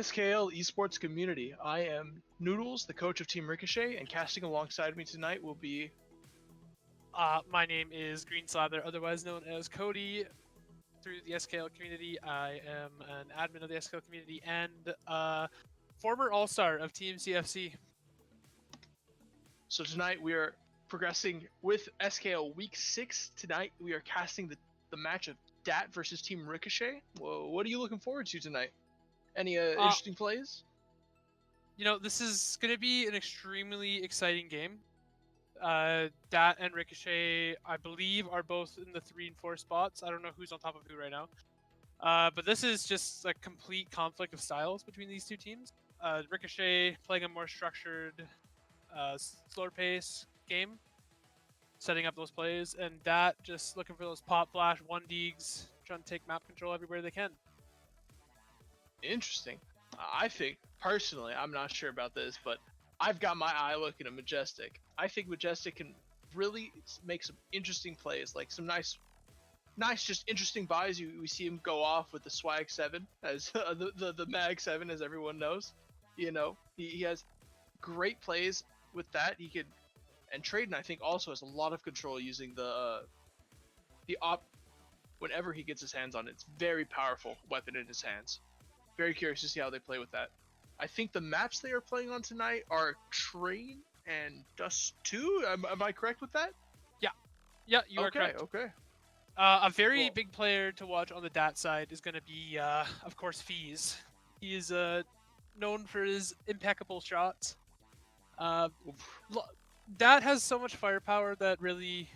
SKL esports community. I am Noodles, the coach of Team Ricochet, and casting alongside me tonight will be. My name is Green Slather, otherwise known as Cody. Through the SKL community, I am an admin of the SKL community and former All-Star of Team CFC. So tonight we are progressing with SKL Week 6. Tonight we are casting the match of DAT versus Team Ricochet. Whoa, what are you looking forward to tonight? Any interesting plays? This is going to be an extremely exciting game. DAT and Ricochet, I believe, are both in the 3 and 4 spots. I don't know who's on top of who right now. But this is just a complete conflict of styles between these two teams. Ricochet playing a more structured, slower pace game, setting up those plays, and DAT just looking for those pop flash 1-digs, trying to take map control everywhere they can. Interesting. I think, personally, I'm not sure about this, but I've got my eye looking at Majestic. I think Majestic can really make some interesting plays, like some nice, just interesting buys. We see him go off with the Swag 7, as the Mag 7, as everyone knows. You know, he has great plays with that. He could, and Traden, I think, also has a lot of control using the op. Whenever he gets his hands on it, it's very powerful weapon in his hands. Very curious to see how they play with that. I think the maps they are playing on tonight are Train and Dust 2. Am I correct with that? Yeah, you are correct. Okay. A very big player to watch on the DAT side is going to be, of course, FaZe. He is known for his impeccable shots. DAT has so much firepower that really,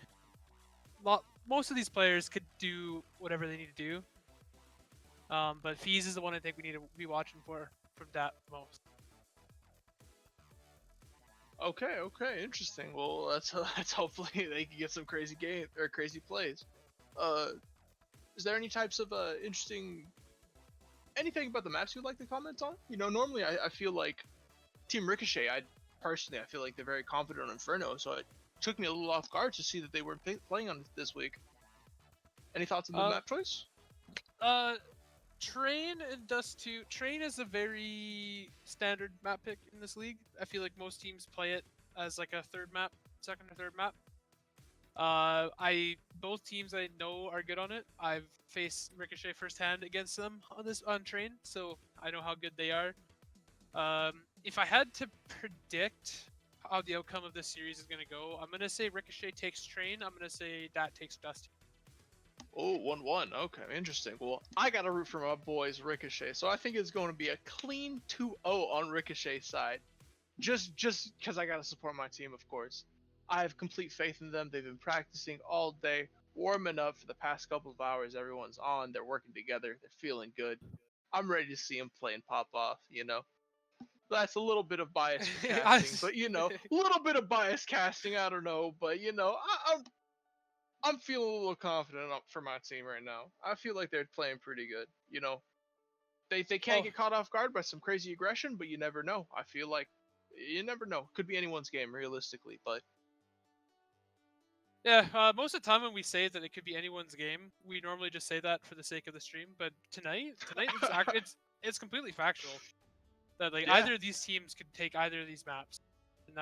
most of these players could do whatever they need to do. But FaZe is the one I think we need to be watching for from DAT the most. Okay, interesting. Well, let's hopefully they can get some crazy game or crazy plays. Is there any types of interesting anything about the maps you'd like to comment on? You know, normally I feel like Team Ricochet, I feel like they're very confident on Inferno, so it took me a little off guard to see that they weren't playing on it this week. Any thoughts on the map choice? Train and Dust 2. Train is a very standard map pick in this league. I feel like most teams play it as like a second or third map. Both teams I know are good on it. I've faced Ricochet firsthand against them on Train, so I know how good they are. If I had to predict how the outcome of this series is gonna go, I'm gonna say Ricochet takes Train. I'm gonna say DAT takes Dust. Oh, 1-1. Okay, interesting. Well, I got to root for my boys Ricochet, so I think it's going to be a clean 2-0 on Ricochet's side. Just because I got to support my team, of course. I have complete faith in them. They've been practicing all day, warming up for the past couple of hours. Everyone's on. They're working together. They're feeling good. I'm ready to see them play and pop off, you know. That's a little bit of bias for casting, but you know, a little bit of bias casting. I don't know, but you know, I'm feeling a little confident for my team right now. I feel like they're playing pretty good. You know, they can't get caught off guard by some crazy aggression, but you never know. I feel like you never know. Could be anyone's game realistically, but yeah, most of the time when we say that it could be anyone's game, we normally just say that for the sake of the stream. But tonight it's completely factual that like either of these teams could take either of these maps, and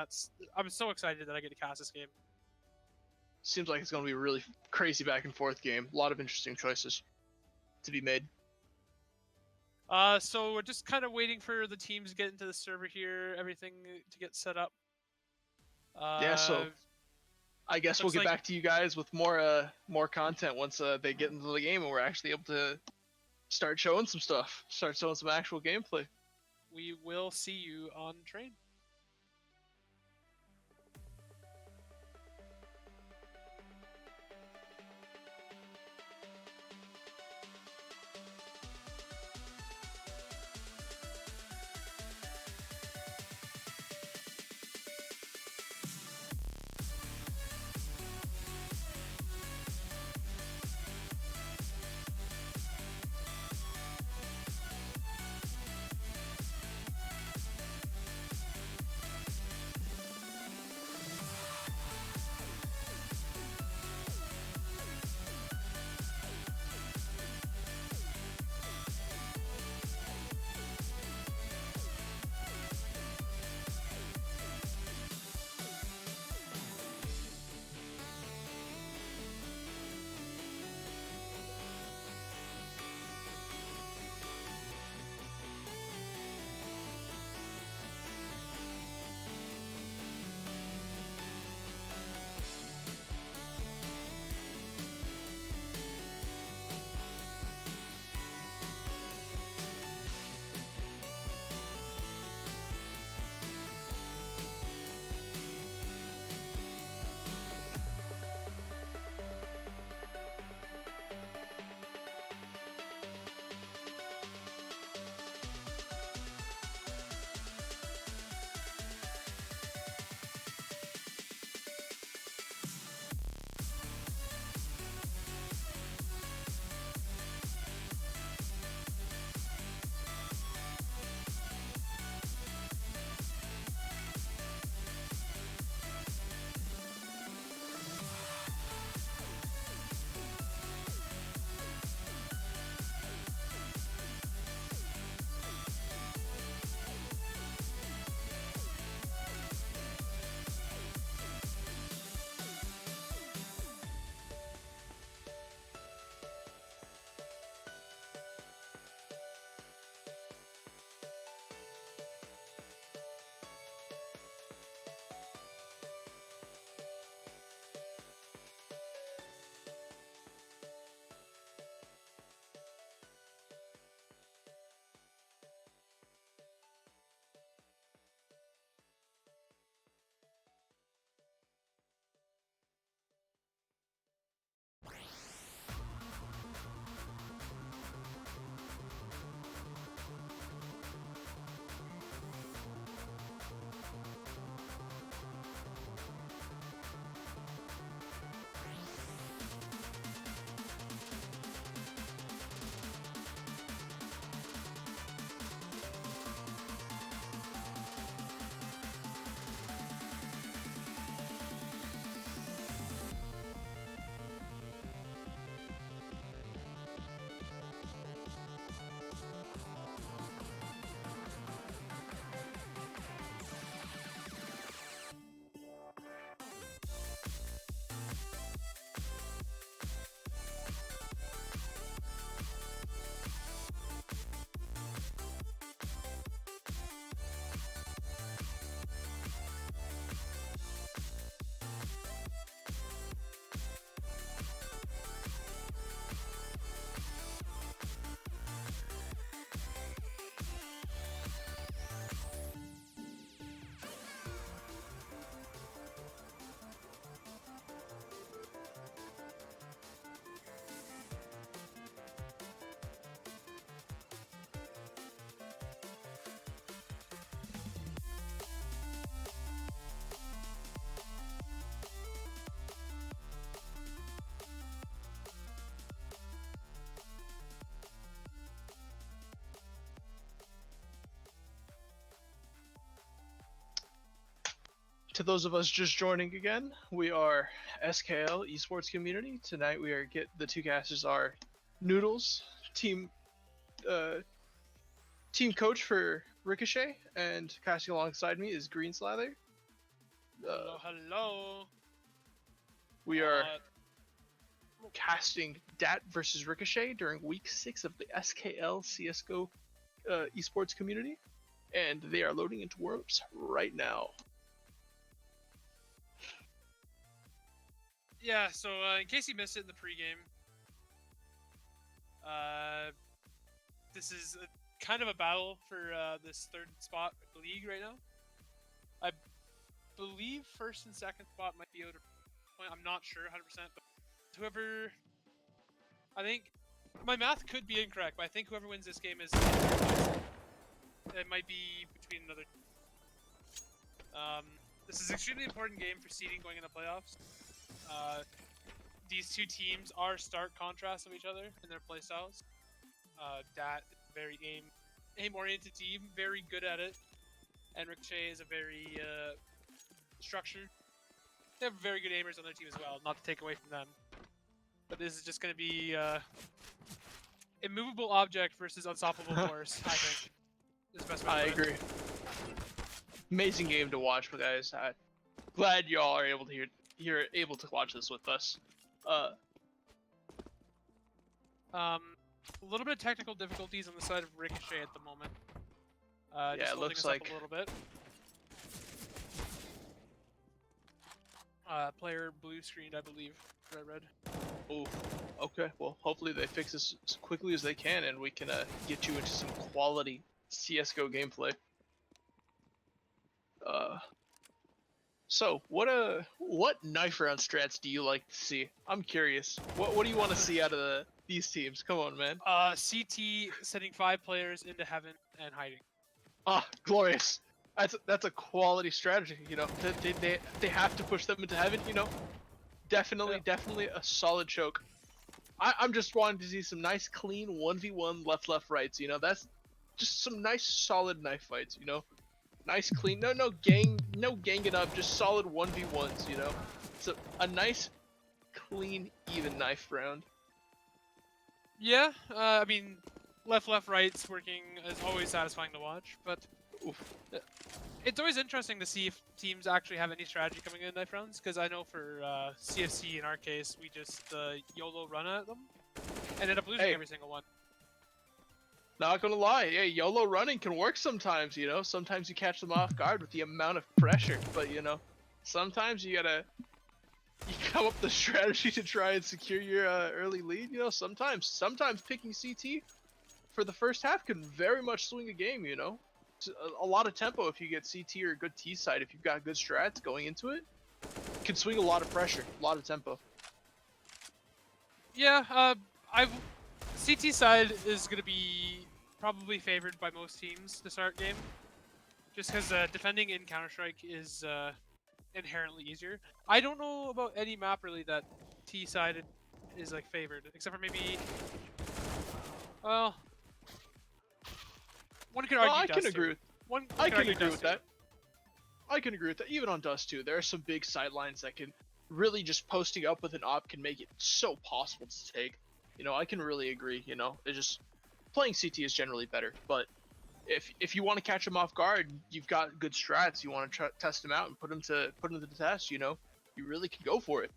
I'm so excited that I get to cast this game. Seems like it's going to be a really crazy back and forth game. A lot of interesting choices to be made. So we're just kind of waiting for the teams to get into the server here, everything to get set up. So I guess we'll get back to you guys with more content once they get into the game and we're actually able to start showing some stuff, start showing some actual gameplay. We will see you on Train. To those of us just joining again, we are SKL Esports Community. Tonight we are the two casters are Noodles, team team coach for Ricochet, and casting alongside me is Green Slather. Hello, hello. We are casting DAT versus Ricochet during week 6 of the SKL CSGO Esports Community, and they are loading into warm-ups right now. Yeah, so in case you missed it in the pregame, this is kind of a battle for this third spot in the league right now. I believe first and second spot might be out of point. I'm not sure 100%, but whoever... I think... My math could be incorrect, but I think whoever wins this game is... It might be between another... This is an extremely important game for seeding going into playoffs. These two teams are stark contrasts of each other in their playstyles. DAT is a very aim-oriented team, very good at it, and Ricochet is a very structured. They have very good aimers on their team as well, not to take away from them. But this is just going to be immovable object versus unstoppable force, I think. Is the best way to put it. Agree. Amazing game to watch, guys. Glad y'all are able to able to watch this with us. A little bit of technical difficulties on the side of Ricochet at the moment. Yeah, just it looks us like up a little bit. Player blue screened, I believe. I read. Oh, okay. Well, hopefully they fix this as quickly as they can, and we can get you into some quality CS:GO gameplay. So what knife round strats do you like to see? I'm curious. What do you want to see out of these teams? Come on, man. CT sending 5 players into heaven and hiding. Ah, glorious. That's a quality strategy. You know, they have to push them into heaven. You know, definitely a solid choke. I'm just wanting to see some nice clean 1v1 left rights. You know, that's just some nice solid knife fights. You know. Nice clean, no ganging up, just solid 1v1s, you know? So a nice, clean, even knife round. Yeah, I mean, right's working is always satisfying to watch, but it's always interesting to see if teams actually have any strategy coming in knife rounds, because I know for CFC in our case, we just YOLO run at them, and end up losing every single one. Not gonna lie, yeah, YOLO running can work sometimes, you know? Sometimes you catch them off guard with the amount of pressure, but you know, sometimes you come up with the strategy to try and secure your early lead, you know? Sometimes picking CT for the first half can very much swing a game, you know? It's a lot of tempo if you get CT or a good T side, if you've got good strats going into it, can swing a lot of pressure, a lot of tempo. Yeah, CT side is going to be probably favored by most teams to start game, just because defending in Counter-Strike is inherently easier. I don't know about any map really that T side is like favored, except for maybe, well, one could argue. I can agree with. I can agree with that. I can agree with that. Even on Dust 2, there are some big sidelines that can really just posting up with an op can make it so possible to take. You know, I can really agree. You know, it's just playing CT is generally better. But if you want to catch them off guard, you've got good strats. You want to test them out and put them to the test. You know, you really can go for it.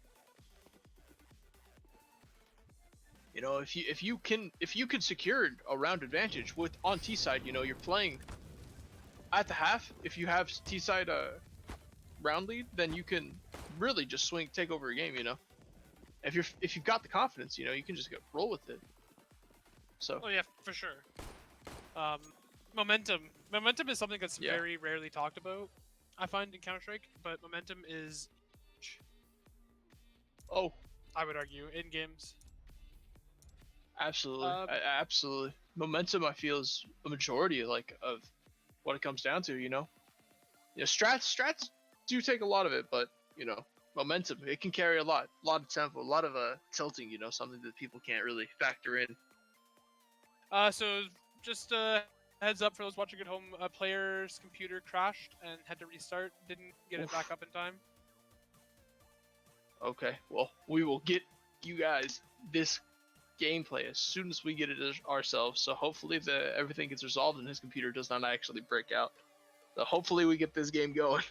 You know, if you can secure a round advantage with on T side, you know, you're playing at the half. If you have T side round lead, then you can really just take over a game. You know. If you've got the confidence, you know, you can just roll with it. So. Oh yeah, for sure. Momentum is something that's very rarely talked about, I find, in Counter-Strike, but momentum is huge. Oh, I would argue in games. Absolutely, absolutely. Momentum, I feel, is a majority of what it comes down to. You know, strats do take a lot of it, but you know. Momentum, it can carry a lot of tempo, a lot of tilting, you know, something that people can't really factor in. So just Heads up for those watching at home, a player's computer crashed and had to restart. Didn't get it Oof. back up in time. Okay, well, we will get you guys this gameplay as soon as we get it ourselves. So hopefully everything gets resolved and his computer does not actually break out. So hopefully we get this game going.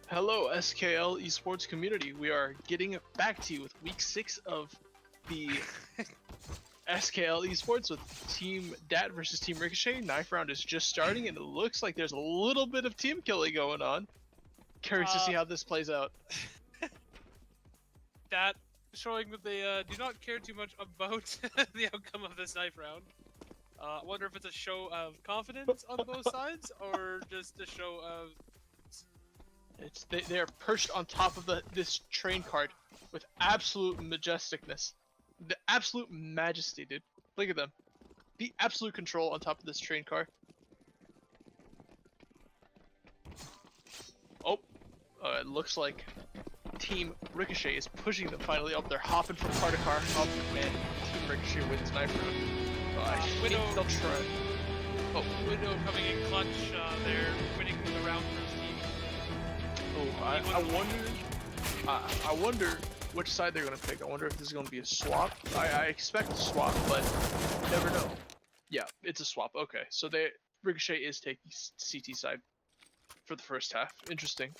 Hello, SKL esports community. We are getting back to you with week 6 of the SKL esports with Team DAT versus Team Ricochet. Knife round is just starting, and it looks like there's a little bit of team killing going on. Curious to see how this plays out. DAT showing that they do not care too much about the outcome of this knife round. I wonder if it's a show of confidence on both sides, or just a show of... They're perched on top of this train cart with absolute majesticness. The absolute majesty, dude. Look at them. The absolute control on top of this train car. Oh, it looks like Team Ricochet is pushing them finally up. They're hopping from car to car. Oh man, Team Ricochet wins knife round. I think they'll try. Oh, Widow coming in clutch. They're winning the round for his team. Oh, I wonder which side they're gonna pick. I wonder if this is gonna be a swap. I expect a swap, but you never know. Yeah, it's a swap. Okay, so Ricochet is taking CT side for the first half. Interesting.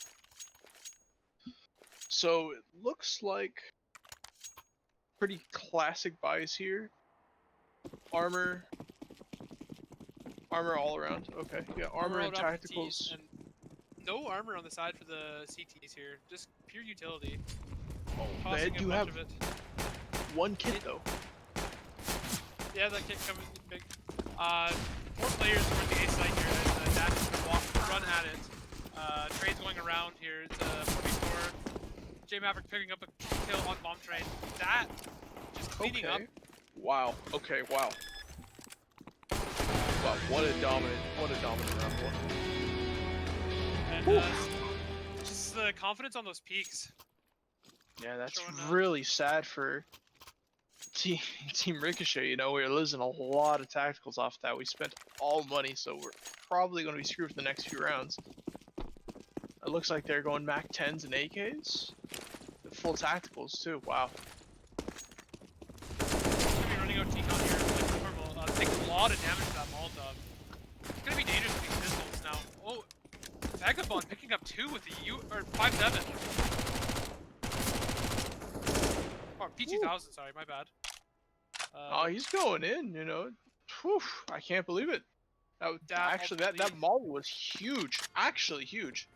So it looks like pretty classic buys here. Armor all around. Okay, yeah, armor and tacticals. And no armor on the side for the CTs here. Just pure utility. Oh, they do have one kit though. Yeah, that kit coming in big. 4 players toward the A side here. DAT is gonna run at it. Trade's going around here. It's 4v4. J Maverick picking up a kill on bomb train. DAT just cleaning up. Wow. Okay. Wow. Wow. What a dominant round one. And just the confidence on those peaks. Yeah, that's really sad for Team Ricochet. You know, we're losing a lot of tacticals off that. We spent all money, so we're probably going to be screwed for the next few rounds. It looks like they're going Mac 10s and AKs. Full tacticals too. Wow. Gonna be running out T-Con here like normal. Take a lot of damage to that Molotov. It's gonna be dangerous with these pistols now. Oh, Vagabond picking up 2 with the 5-7. Oh, P2000. Sorry, my bad. Oh, he's going in. You know. Whew, I can't believe it. That Molly was huge. Actually huge.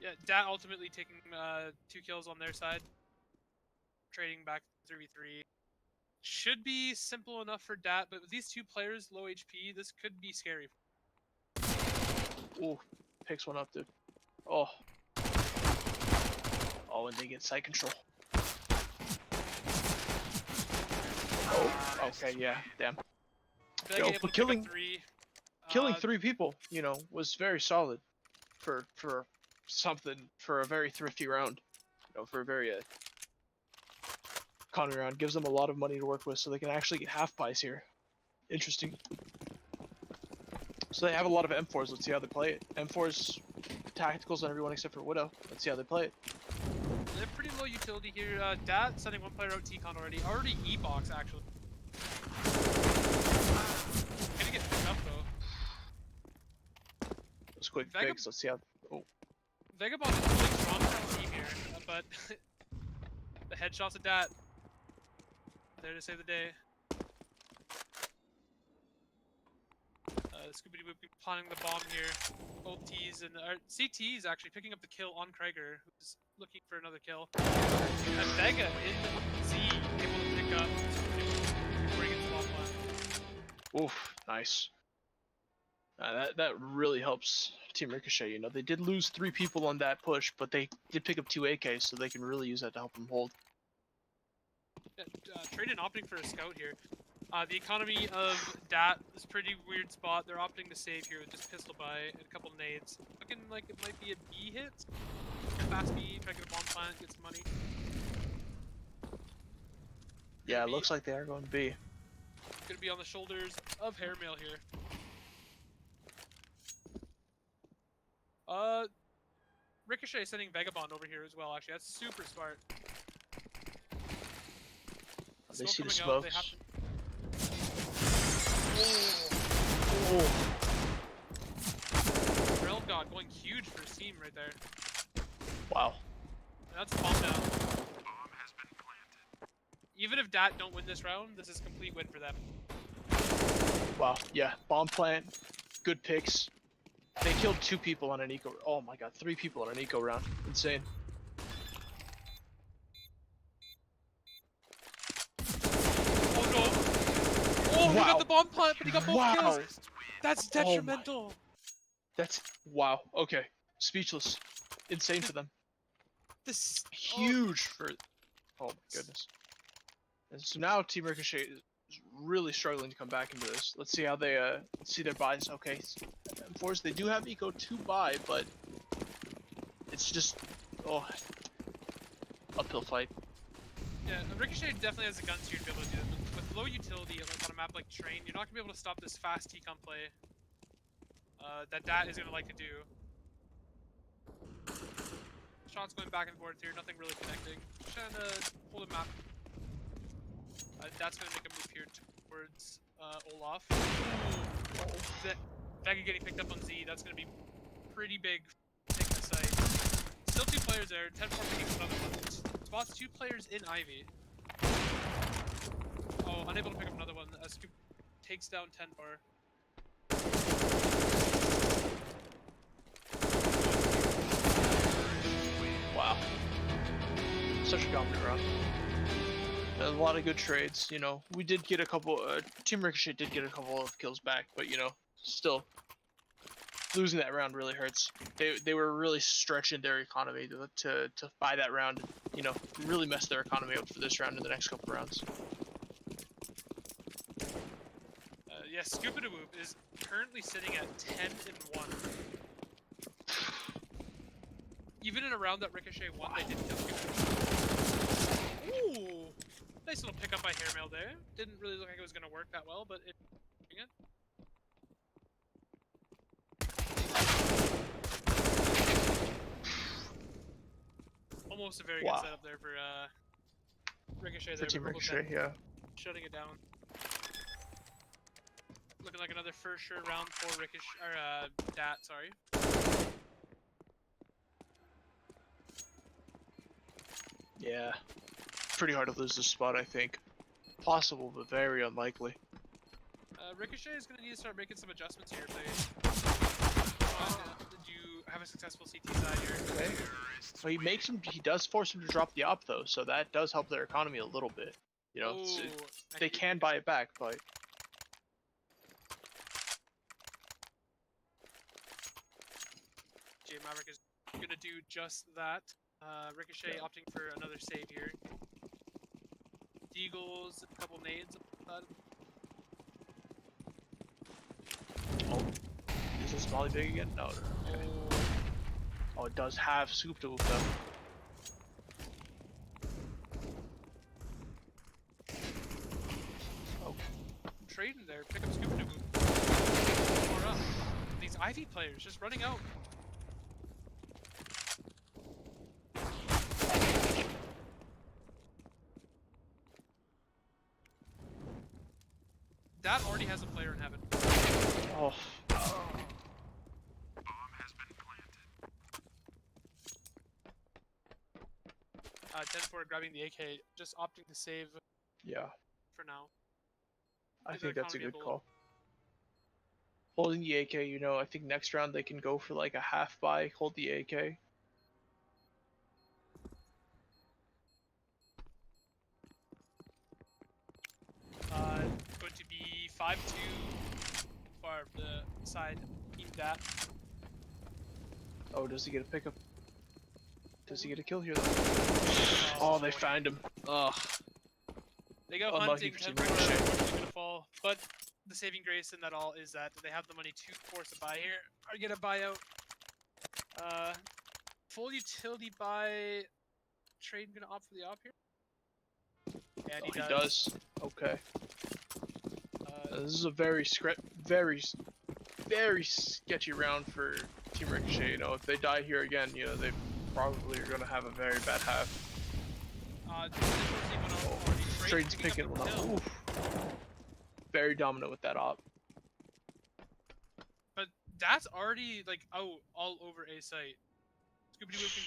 Yeah, DAT ultimately taking 2 kills on their side. Trading back 3v3. Should be simple enough for DAT, but with these 2 players low HP, this could be scary. Ooh, picks one up, dude. Oh. Oh, and they get side control. Oh, okay, yeah, damn. Yo, but killing 3 people, you know, was very solid for a very thrifty round. You know, for a very economy round. Gives them a lot of money to work with, so they can actually get half buys here. Interesting. So they have a lot of M4s. Let's see how they play it. M4s, tacticals on everyone except for Widow. Let's see how they play it. They're pretty low utility here. DAT sending 1 player out T-Con already. Already E-box actually. Gonna get picked up though. Those quick picks. Let's see how. Oh. Vagabond is really strong for the team here, but the headshots of DAT there to save the day. Scooby Doo planning the bomb here. Both T's and CT is actually picking up the kill on Krieger, who's looking for another kill. And Vega in Z able to pick up before he gets the bomb plant. Oof, nice. That really helps Team Ricochet. You know, they did lose 3 people on that push, but they did pick up 2 AKs, so they can really use that to help them hold. Yeah, Traden opting for a scout here. The economy of DAT is a pretty weird spot. They're opting to save here with just pistol buy and a couple nades. Looking like it might be a B hit. Fast B, try to get a bomb plant, get some money. Yeah, it looks like they are going B. Gonna be on the shoulders of Hairmail here. Ricochet sending Vagabond over here as well, actually. That's super smart. They see the smokes. Realm God going huge for his team right there. Wow. That's a bomb down. Even if DAT don't win this round, this is a complete win for them. Wow. Yeah. Bomb plant. Good picks. They killed 2 people on an eco. Oh my god, 3 people on an eco round. Insane. Oh no! Oh, he got the bomb plant, but he got both kills. That's detrimental. That's wow. Okay. Speechless. Insane for them. This Huge for. Oh my goodness. And so now Team Ricochet is really struggling to come back into this. Let's see how they let's see their buys. Okay. Unfortunately, they do have eco to buy, but it's just uphill fight. Yeah, Ricochet definitely has the guns here to be able to do it. With low utility, like on a map like Train, you're not gonna be able to stop this fast T-com play. That DAT is gonna like to do. Shots going back and forth here, nothing really connecting. Just trying to hold a map. DAT's gonna make a move here towards Olaf. Ooh. Vega getting picked up on Z, that's gonna be pretty big. Taking the site. Still 2 players there, 10-4 picking another one. Spots 2 players in Ivy. Oh, unable to pick up another one as Scoop takes down 10-4. Wow. Such a dominant round. A lot of good trades, you know. We did get a couple, Team Ricochet did get a couple of kills back, but you know, still, losing that round really hurts. They were really stretching their economy to buy that round, and, you know, really mess their economy up for this round and the next couple rounds. Yeah, Scoop-a-Whoop is currently sitting at 10-1. Even in a round that Ricochet won, they didn't kill Scoop-a-Whoop. Ooh! Nice little pickup by Hairmail there. Didn't really look like it was going to work that well, but it. Almost a very good setup there for Ricochet there. For Team Ricochet, yeah. Shutting it down. Looking like another for sure round for Ricochet, or DAT, sorry. Yeah. Pretty hard to lose this spot, I think. Possible, but very unlikely. Ricochet is going to need to start making some adjustments here if they do have a successful CT side here. Okay. Well, he does force him to drop the op though, so that does help their economy a little bit. You know, they can buy it back, but. J Maverick is going to do just that. Ricochet opting for another save here. Deagles, a couple nades. Oh, is this Molly big again? No. Okay. Oh, it does have Scoop to though. Oh. Trading there, pick up Scoop to move. More up. These Ivy players just running out. That already has a player in heaven. Oh. 10-4 grabbing the AK, just opting to save. Yeah. For now. I think that's a good call. Holding the AK, you know, I think next round they can go for like a half buy, hold the AK. Going to be 5-2 for the side team DAT. Oh, does he get a pickup? Does he get a kill here though? Oh, they find him. Ugh. They go Unlucky hunting, for Team Ricochet. Gonna fall. But the saving grace in that all is that they have the money to force a buy here, or get a buyout. Full utility buy. Trade gonna opt for the op here. And he does. Okay. This is a very sketchy round for Team Ricochet. You know, if they die here again, you know, they probably are gonna have a very bad half. Trade's picking one up. Oof. Very dominant with that op. But that's already like out all over A site. Scooby-Doo can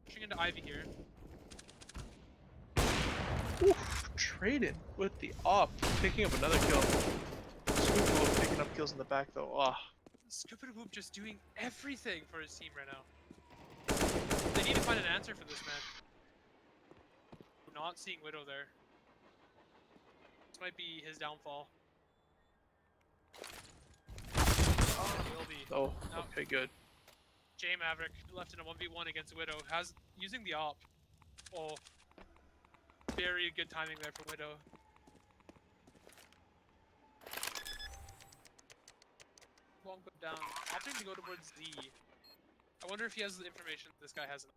Pushing into Ivy here. Oof, traded with the op, picking up another kill. Scoop picking up kills in the back though. Ah, Stupid Whoop just doing everything for his team right now. They need to find an answer for this man. Not seeing Widow there. This might be his downfall. Will be. oh, No. okay, good. J Maverick left in a 1v1 against Widow. Has using the op. Oh, very good timing there for Widow. Long go down. Opting to go towards D. I wonder if he has the information this guy hasn't.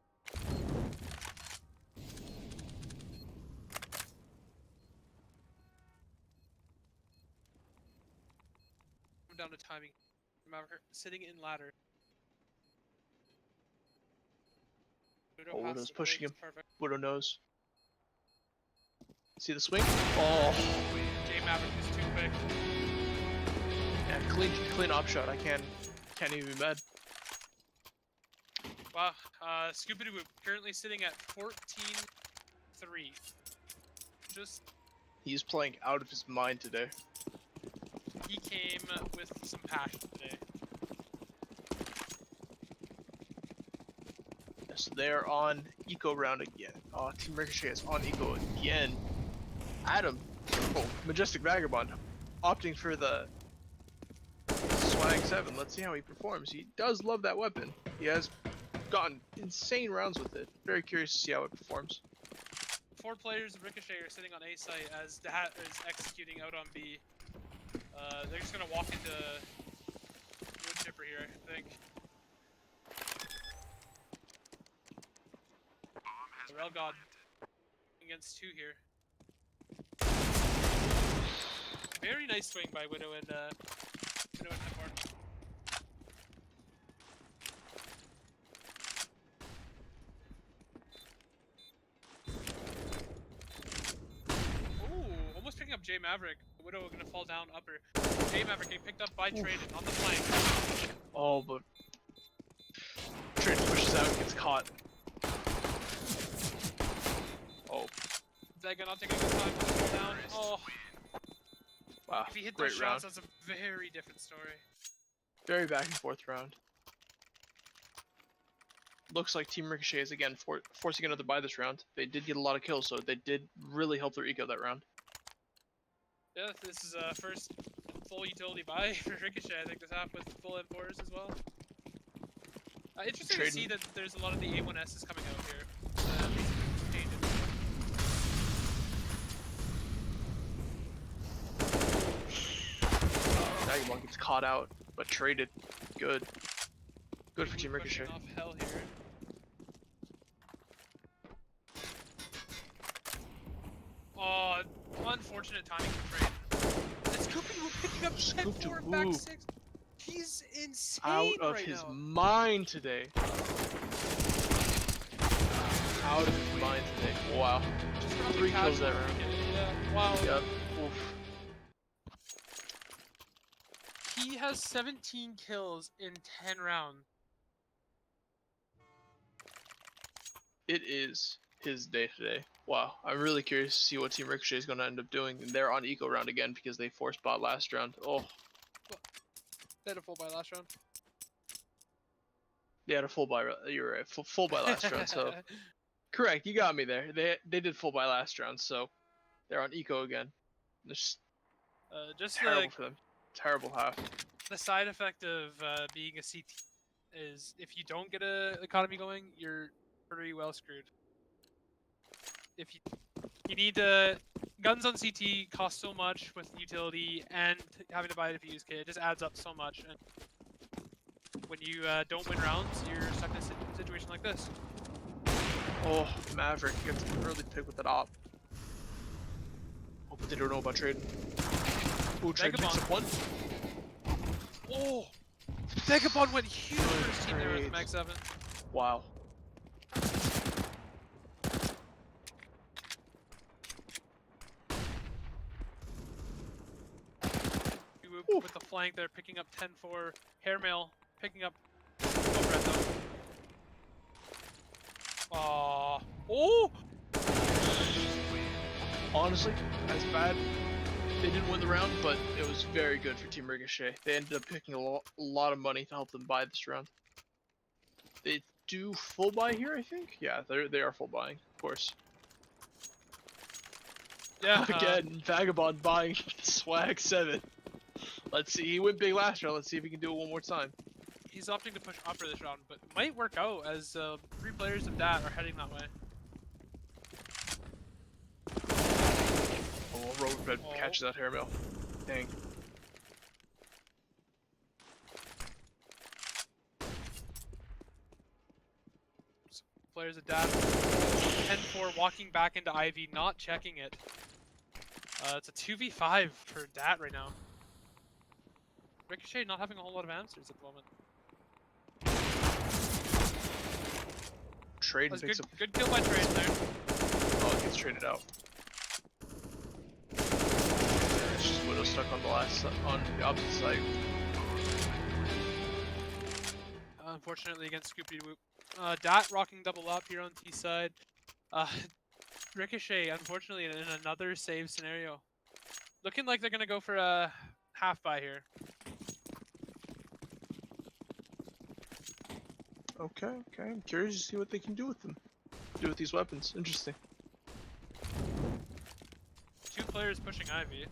I'm down to timing. Maverick sitting in ladder. Widow Oh, passes Widow's it, pushing him. it's perfect. Widow knows. See the swing? Oh, J Maverick is too quick. yeah, clean op shot. I can't even be mad. Wow, Scooby Doo currently sitting at 14-3. Just, He's playing out of his mind today. he came with some passion today. Yes, they're on eco round again. Oh, Team Ricochet is on eco again. Adam, oh, Majestic Vagabond, opting for the Swag 7. Let's see how he performs. He does love that weapon. He has gotten insane rounds with it. Very curious to see how it performs. 4 players of Ricochet are sitting on A site as DAT is executing out on B. They're just gonna walk into wood chipper here, I think. Rail God against 2 here. Very nice swing by Widow and F4. Ooh, almost picking up J Maverick. Widow gonna fall down upper. J Maverick getting picked up by Trade on the flank. Oh, but Trade pushes out and gets caught. Oh, Vega not taking a good time to fall down. Oh, wow, if he hit great those round. shots, that's a very different story. Very back and forth round. Looks like Team Ricochet is again forcing another buy this round. They did get a lot of kills, so they did really help their eco that round. Yeah, this is first full utility buy for Ricochet. I think this half with full M4s as well. Interesting to see that there's a lot of the A1Ss coming out here. Vagabond gets caught out, but traded. Good. Good for Team Ricochet. Off hell here. Oh, unfortunate timing for trade. And Scoopy picking up Scoop to 10-4 and back woo. 6. He's insane Out of right his now. mind today. Out of his mind today. Wow. Just dropping 3 kills casual. that round. Yeah, wow. Yep. Oof. He has 17 kills in 10 rounds. It is his day today. Wow. I'm really curious to see what Team Ricochet is going to end up doing. And they're on eco round again because they forced bot last round. Oh. They had a full buy last round. They had a full buy. You're right. Full buy last round. So correct. You got me there. They did full buy last round. So they're on eco again. It's just terrible for them. Terrible half. the side effect of being a CT is if you don't get a economy going, you're pretty well screwed. If you need guns on CT cost so much with utility and having to buy a defuse kit, it just adds up so much. And when you don't win rounds, you're stuck in a situation like this. Oh, Maverick gets an early pick with that op. Oh, but they don't know about trade. Ooh, trade picks up 1. Oh, Vagabond went huge for his team there with the trade. Mag 7. Wow. With the flank there, picking up 10-4. Hairmail picking up. Oh, red zone. honestly, as bad. They didn't win the round, but it was very good for Team Ricochet. They ended up picking a lot of money to help them buy this round. They do full buy here, I think? Yeah, they are full buying, of course. Yeah. Again, Vagabond buying Swag 7. Let's see, he went big last round. Let's see if he can do it one more time. He's opting to push upper this round, but it might work out as 3 players of DAT are heading that way. Oh, Roadbed catches that hair mill. Dang. Players of DAT 10-4 walking back into Ivy, not checking it. It's a 2v5 for DAT right now. Ricochet not having a whole lot of answers at the moment. Trade That's picks good, up. good kill by Trade there. Oh, it gets traded out. It's just Widow stuck on the opposite side. Unfortunately against Scoopy Whoop. DAT rocking double up here on T side. Ricochet, unfortunately, in another save scenario. Looking like they're gonna go for a half buy here. Okay. I'm curious to see what they can do with them. Do with these weapons. Interesting. 2 players pushing Ivy.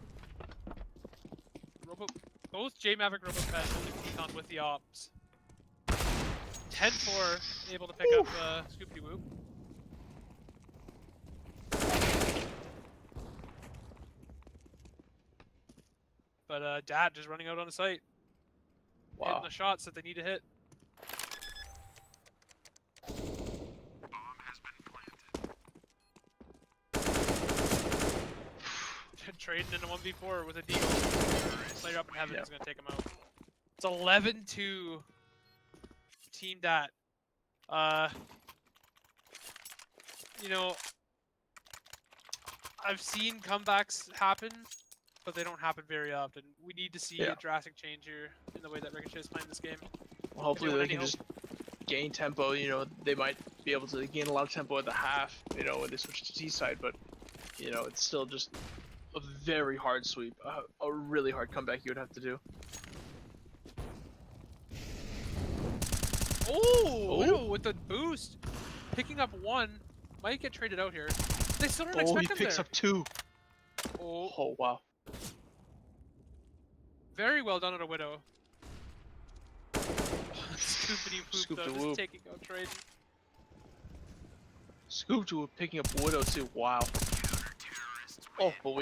Both J Maverick Robo Pet holding Teton with the ops. 10-4, able to pick up Scoopy Whoop. But DAT just running out on the site. Wow. Hitting the shots that they need to hit. Trading in a 1v4 with a deagle. Slayer up in heaven is going to take him out. It's 11-2 Team DAT. You know, I've seen comebacks happen, but they don't happen very often. We need to see a drastic change here in the way that Ricochet is playing this game. Well, hopefully they can just gain tempo. You know, they might be able to gain a lot of tempo at the half, you know, when they switch to T side, but, you know, it's still just a very hard sweep, a really hard comeback you would have to do. Oh, Widow with the boost, picking up 1, might get traded out here. They still don't expect him there. Oh, he picks up 2. Oh, wow. Very well done on a Widow. Scoop though, just taking out Trade. Scoop to picking up Widow too. Wow. Oh, but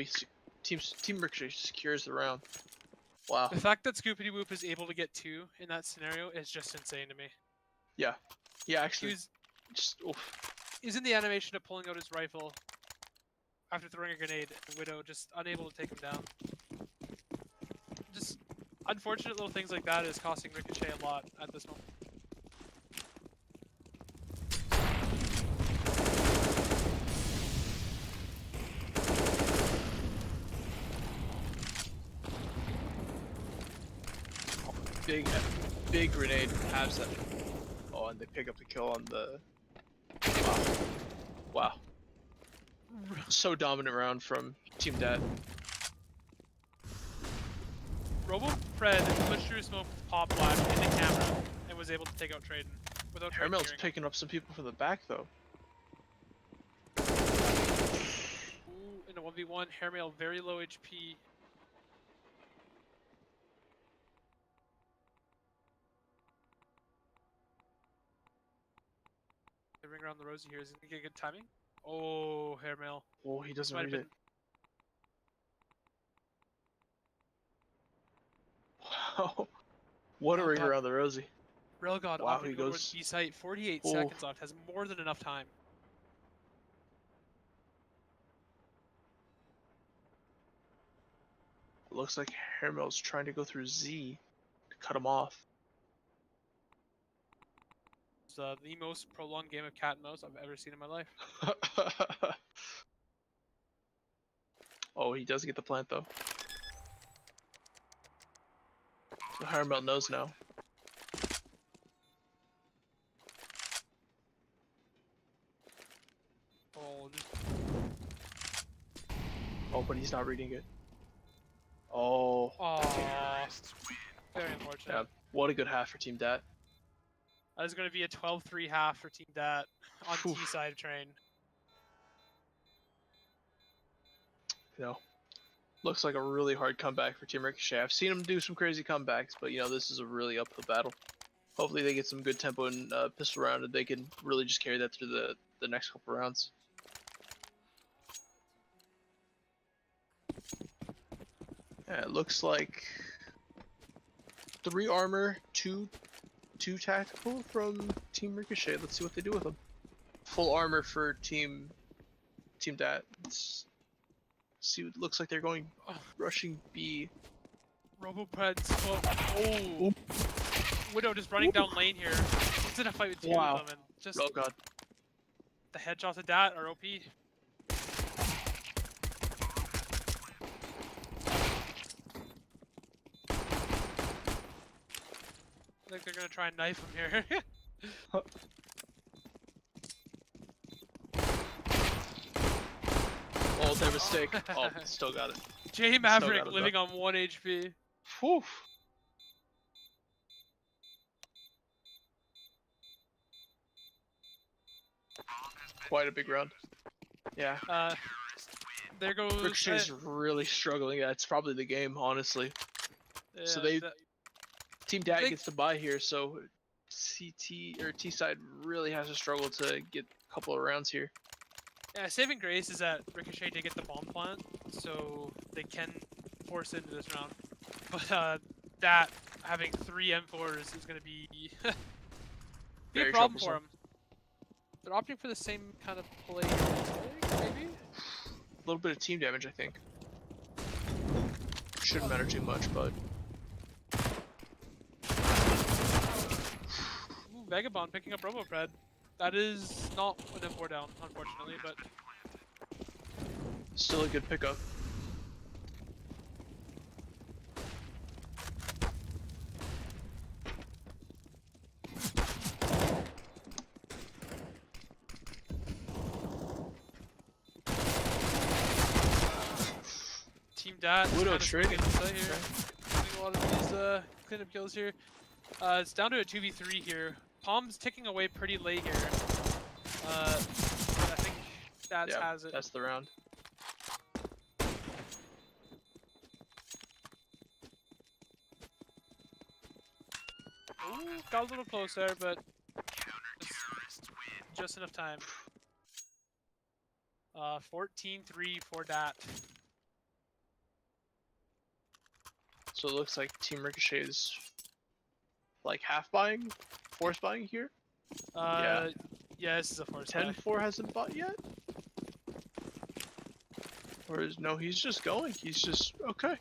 Team Ricochet secures the round. Wow. The fact that Scoopity Whoop is able to get 2 in that scenario is just insane to me. Yeah. Yeah, actually. He was in the animation of pulling out his rifle after throwing a grenade, and Widow just unable to take him down. Just unfortunate little things like that is costing Ricochet a lot at this moment. Big grenade has that. Oh, and they pick up the kill on the. Wow. So dominant round from Team DAT. Robo-Fred pushed through smoke with pop flash in the camera and was able to take out Traden without Hairmail's picking up some people from the back though. Ooh, in a 1v1, Hairmail very low HP. The ring around the Rosie here, is he gonna get good timing? Oh, Hairmail. Oh, he doesn't read it. Wow. What a ring around the Rosie. Real God, wow, opting he to go goes. towards B site, 48 seconds left, has more than enough time. Looks like Hairmail's trying to go through Z to cut him off. It's the most prolonged game of cat and mouse I've ever seen in my life. Oh, he does get the plant though. So Hairmail knows now. Oh, Oh, but he's not reading it. Oh. Oh, very unfortunate. Yeah. What a good half for Team DAT. That is going to be a 12-3 half for Team DAT on Oof. T side of train. You know, looks like a really hard comeback for Team Ricochet. I've seen them do some crazy comebacks, but this is a really uphill battle. Hopefully they get some good tempo in pistol round and they can really just carry that through the next couple rounds. Yeah, it looks like 3 armor, 2 tactical from Team Ricochet. Let's see what they do with them. Full armor for Team DAT. Let's see, it looks like they're going rushing B. Robopreds. Oh. Widow just running down lane here. He's in a fight with 2 Wow. of them, and just Oh god. the headshots of DAT are OP. I think they're gonna try and knife him here. Oh, their mistake. Oh, still got it. J Maverick living on 1 HP. Whew. Quite a big round. Yeah. There goes. Ricochet's really struggling. Yeah, it's probably the game, honestly. Yeah, So Team DAT gets to buy here, so CT or T side really has to struggle to get a couple of rounds here. Yeah, saving grace is that Ricochet did get the bomb plant, so they can force into this round. But DAT having 3 M4s is going to be a problem for him. They're opting for the same kind of play, maybe? A little bit of team damage, I think. Shouldn't matter too much, but... Ooh, Vagabond picking up Robopred. That is not an M4 down, unfortunately, but... still a good pickup. Team DAT is Widow kind of trading here. Getting a lot of these cleanup kills here. It's down to a 2v3 here. Palm's ticking away pretty late here. But I think DAT has it. That's the round. Ooh, got a little close there, but just enough time. 14-3 for DAT. So it looks like Team Ricochet is like half buying, force buying here. Yeah, this is a force buy. 10-4 hasn't bought yet. Or is no? He's just going. He's just okay.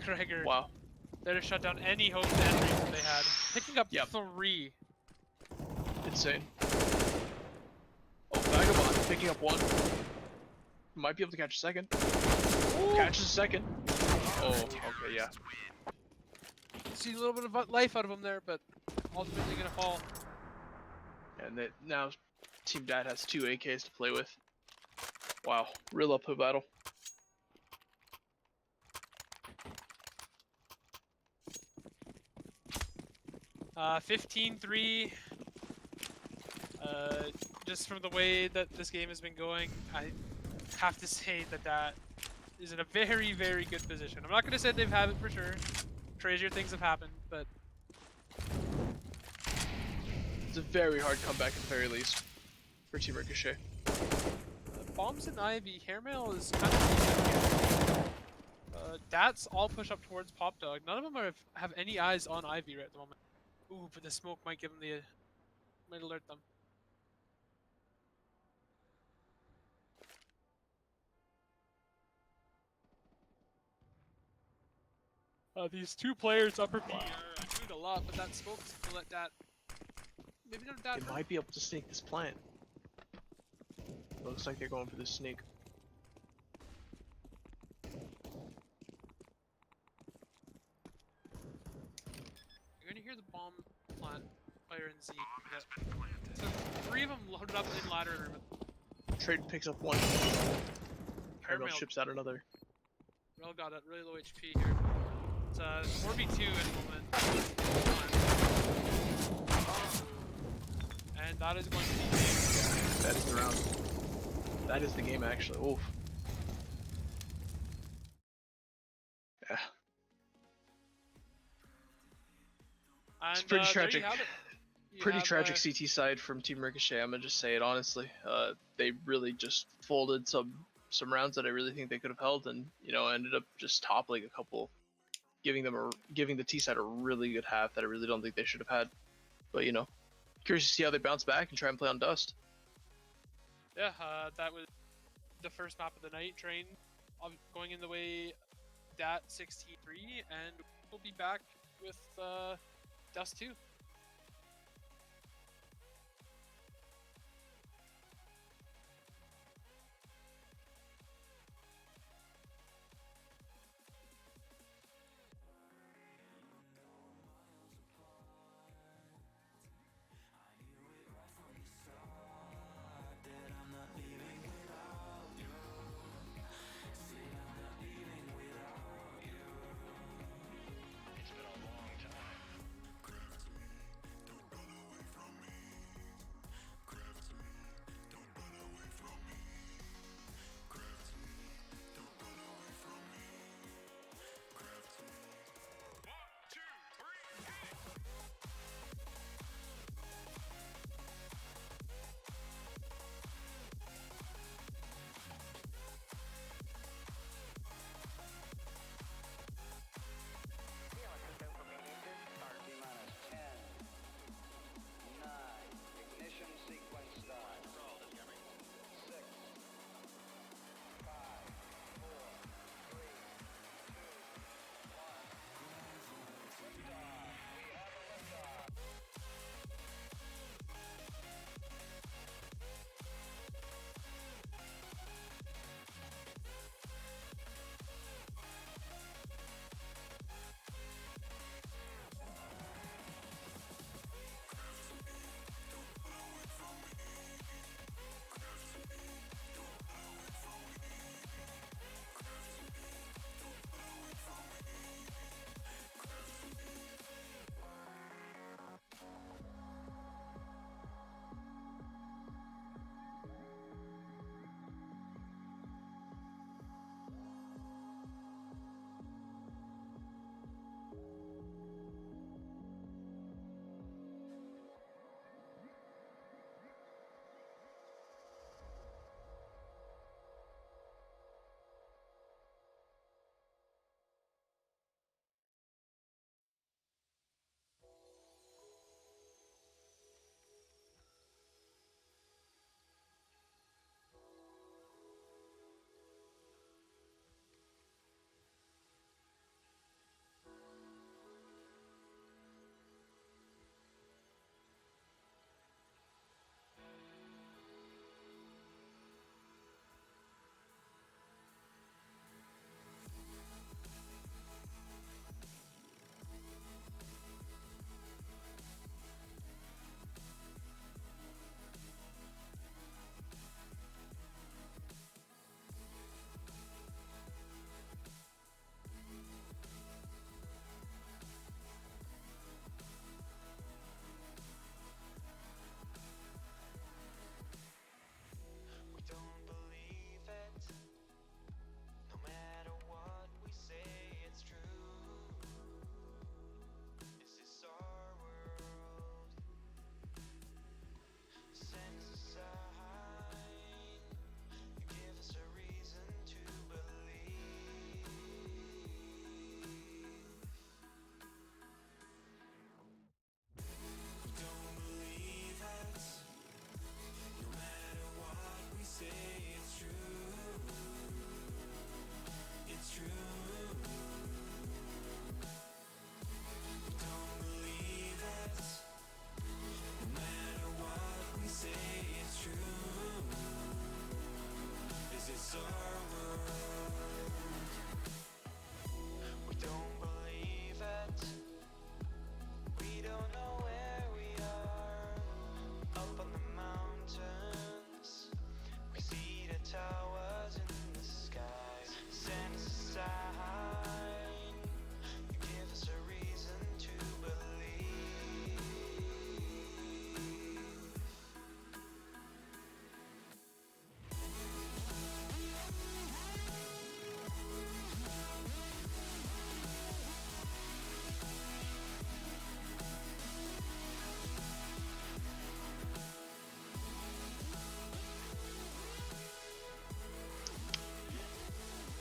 Gregor. Wow. There to shut down any hope to entry that they had. Picking up 3. Insane. Oh, Vagabond picking up 1. Might be able to catch a second. Ooh. Catches a second. Oh, okay, yeah. See a little bit of life out of him there, but ultimately gonna fall. And now Team DAT has 2 AKs to play with. Wow, real uphill battle. Uh, 15-3. Just from the way that this game has been going, I have to say that is in a very, very good position. I'm not going to say they've had it for sure. Crazier things have happened, but... It's a very hard comeback at the very least for Team Ricochet. Bombs and Ivy. Hairmail is kind of... DAT's all push up towards Pop Dog. None of them have any eyes on Ivy right at the moment. Ooh, but the smoke might give them might alert them. These 2 players upper B are doing a lot, but that smoke is gonna let DAT. Maybe not DAT. They might be able to sneak this plant. Looks like they're going for the sneak. You're gonna hear the bomb plant player in Z. Yeah. So 3 of them loaded up in ladder room. Trade picks up one. Caramel Caramel. ships out another. Rel got a really low HP here. It's 4v2 at the moment. And that is going to be game. That is the round. That is the game, actually. Oof. Yeah. And, It's pretty there tragic. you have it. You Pretty have, tragic CT side from Team Ricochet. I'm gonna just say it honestly. They really just folded some rounds that I really think they could have held, and ended up just toppling a couple, giving the T side a really good half that I really don't think they should have had. But curious to see how they bounce back and try and play on dust. Yeah, that was the first map of the night. Train going in the way DAT 63, and we'll be back with Dust 2.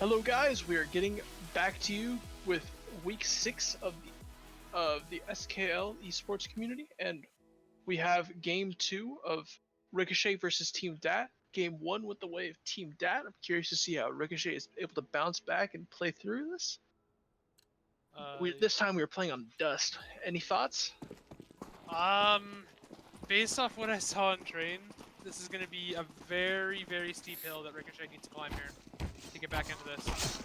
Hello guys, we are getting back to you with week 6 of the SKL esports community, and we have game 2 of Ricochet versus Team DAT. Game 1 with the way of Team DAT. I'm curious to see how Ricochet is able to bounce back and play through this. This time we were playing on Dust. Any thoughts? Based off what I saw on Train, this is going to be a very, very steep hill that Ricochet needs to climb here to get back into this.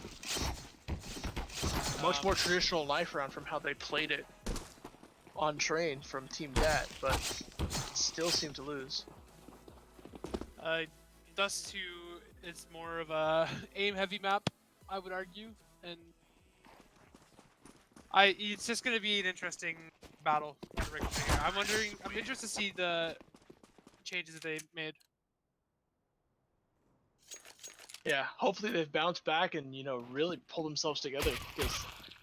Much more traditional knife round from how they played it on Train from Team DAT, but still seem to lose. Dust 2 is more of a aim-heavy map, I would argue, and it's just going to be an interesting battle for Ricochet here. I'm interested to see the changes that they made. Yeah, hopefully they've bounced back and, really pull themselves together, because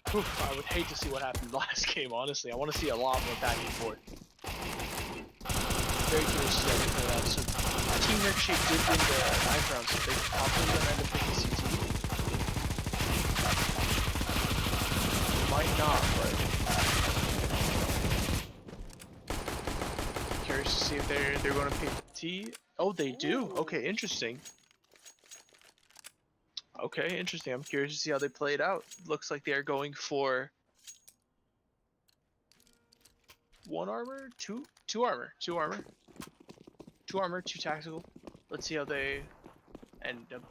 I would hate to see what happened last game, honestly. I want to see a lot more back and forth. Very curious to see how they play that. So, Team Ricochet did win the 9th round, so they probably going to end up picking CT. Might not, but curious to see if they're going to pick T. Oh, they do. Okay, interesting. Okay, interesting. I'm curious to see how they play it out. Looks like they are going for 1 armor, 2 armor, 2 armor, 2 armor, 2 tactical. Let's see how they end up.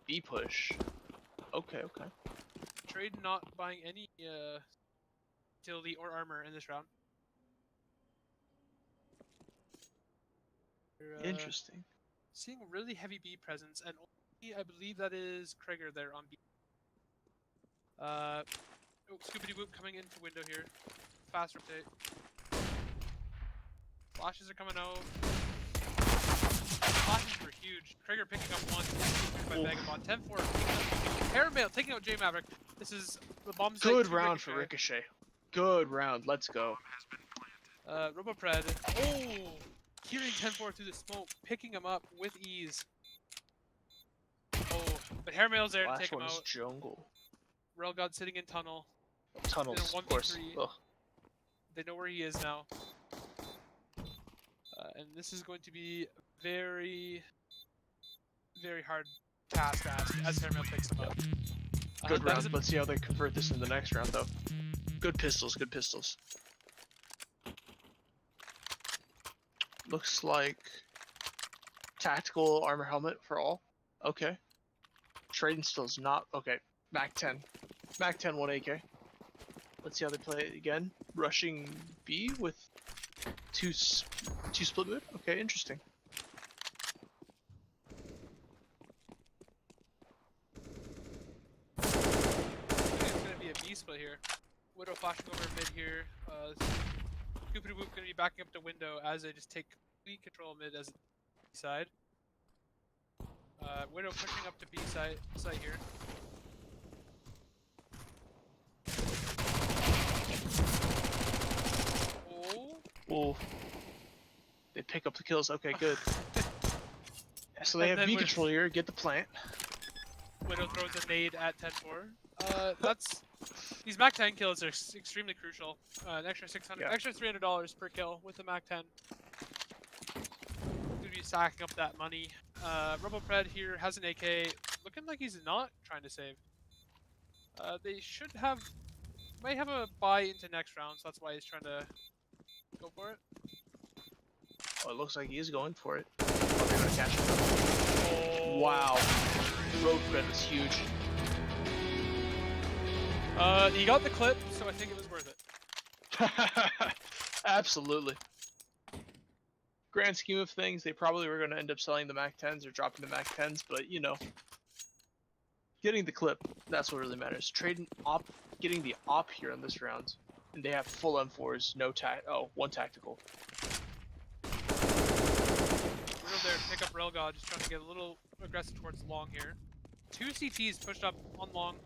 B push. Okay. Trade not buying any utility or armor in this round. Interesting. Seeing really heavy B presence, and only, I believe that is Krieger there on B. Scoopity Whoop coming into window here. Fast rotate. Flashes are coming out. Flashes were huge. Krieger picking up 1, by Vagabond. 10-4. Airmail taking out J Maverick. This is the bomb. Good round for Ricochet. Good round. Let's go. Robopred. Oh! Hearing 10-4 through the smoke, picking him up with ease. Oh, but Hairmail's there to take him out. Jungle. Railgod sitting in tunnel. Tunnels, of course. They know where he is now. And this is going to be very, very hard task to ask as Hairmail picks him up. Good round. Let's see how they convert this in the next round, though. Good pistols, good pistols. Looks like tactical armor helmet for all. Okay. Trading still's not okay. Mac 10. Mac 10 1 AK. Let's see how they play it again. Rushing B with two split mid. Okay, interesting. I think it's gonna be a B split here. Widow flashing over mid here. Scoopity Whoop gonna be backing up the window as they just take complete control of mid as B side. Widow pushing up to B side here. Oh. They pick up the kills. Okay, good. So they have B control here. Get the plant. Widow throws a nade at 10-4. These Mac 10 kills are extremely crucial. An extra extra $300 per kill with the Mac 10. Gonna be stacking up that money. Robopred here has an AK, looking like he's not trying to save. They might have a buy into next round, so that's why he's trying to go for it. Oh, it looks like he is going for it. Oh, they're gonna catch him. Oh. Wow. Road cred was huge. He got the clip, so I think it was worth it. Absolutely. Grand scheme of things, they probably were going to end up selling the Mac 10s or dropping the Mac 10s, but getting the clip, that's what really matters. Getting the op here in this round, and they have full M4s, one tactical. Riddle there to pick up Railgod, just trying to get a little aggressive towards long here. 2 CTs pushed up on long.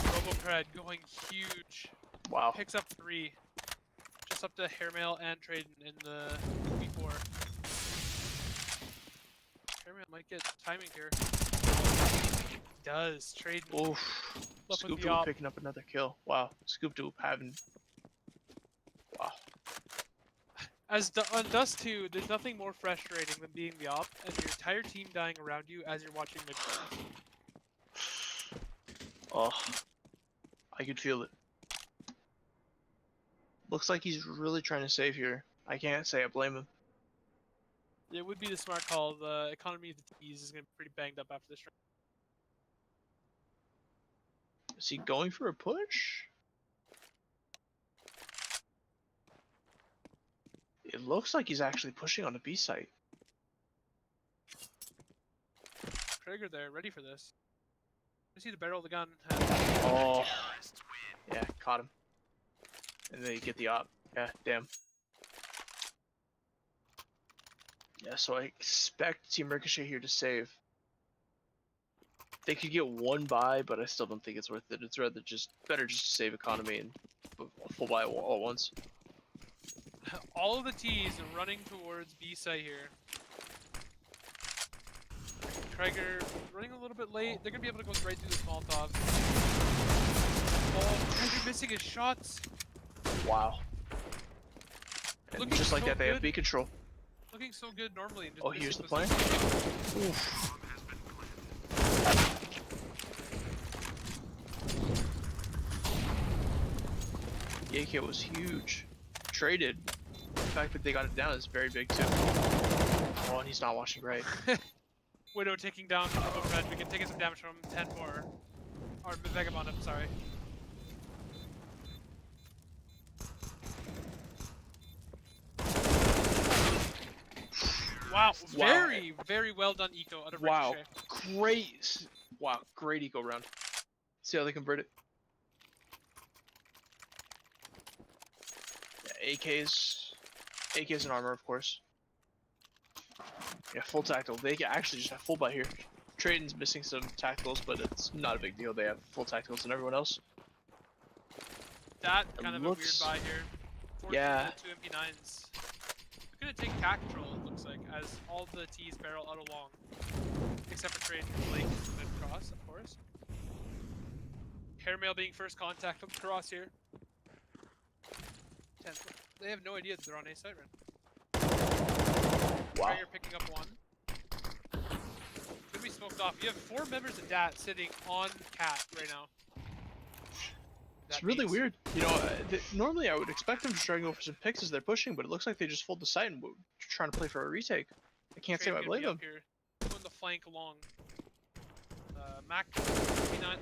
Robopred going huge. Wow. Picks up 3. Just up to Hairmail and Traden in the B4. Hairmail might get timing here. Does trade Oof. up with Scoop the Doop op. picking up another kill. Wow. Scoop Doop having. Wow. On Dust 2, there's nothing more frustrating than being the op and your entire team dying around you as you're watching mid cross. Oh. I could feel it. Looks like he's really trying to save here. I can't say I blame him. It would be the smart call. The economy of the T's is going to be pretty banged up after this round. Is he going for a push? It looks like he's actually pushing on the B site. Trigger there, ready for this. You see the barrel of the gun. Oh. Yeah, caught him. And they get the op. Yeah, damn. Yeah, so I expect Team Ricochet here to save. They could get one buy, but I still don't think it's worth it. It's rather just better just to save economy and full buy all at once. All of the T's are running towards B site here. Traeger running a little bit late. They're gonna be able to go right through the Molotov. Oh, Traeger missing his shots. Wow. And Looking just like so that, they have good. B control. Looking so good normally. And just Oh, here's the missing plan. those- Oof. The AK was huge. Traded. The fact that they got it down is very big too. Oh, and he's not watching right. Widow taking down the red. We can take some damage from him. 10 more. Or Vagabond, I'm sorry. Wow, very, very well done eco out of Wow. Ricochet. Great. Wow, great eco round. See how they convert it. Yeah, AKs and armor, of course. Yeah, full tactical. They actually just have full buy here. Traden's missing some tacticals, but it's not a big deal. They have full tacticals and everyone else. That kind of a weird buy here. 4 Yeah. 2 MP9s. We're gonna take cat control, it looks like, as all the T's barrel out along. Except for Trade Blake mid cross, of course. Hairmail being first contact on the cross here. 10. They have no idea that they're on A site right. Wow. Traeger picking up one. Could be smoked off. You have 4 members of DAT sitting on cat right now. It's really weird. You know, normally I would expect them to try and go for some picks as they're pushing, but it looks like they just fold the site and trying to play for a retake. I can't say I blame them. Going the flank along. Mac 59.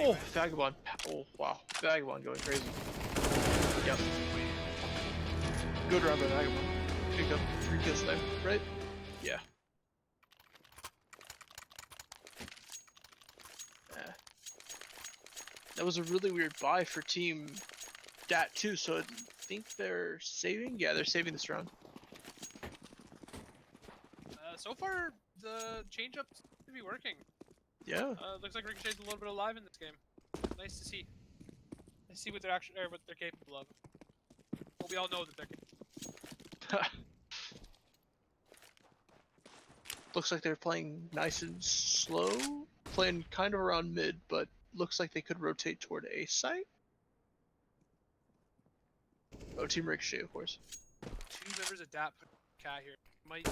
Oh, Vagabond. Oh, wow. Vagabond going crazy. Yep. Good round by Vagabond. Picked up 3 kills there, right? Yeah. That was a really weird buy for Team DAT too, so I think they're saving? Yeah, they're saving this round. So far, the change-ups seem to be working. Yeah. Looks like Ricochet's a little bit alive in this game. Nice to see. Nice to see what they're actually, or what they're capable of. Well, we all know that they're capable. Looks like they're playing nice and slow, playing kind of around mid, but looks like they could rotate toward A site. Oh, Team Ricochet, of course. 2 members of DAT put cat here. Might.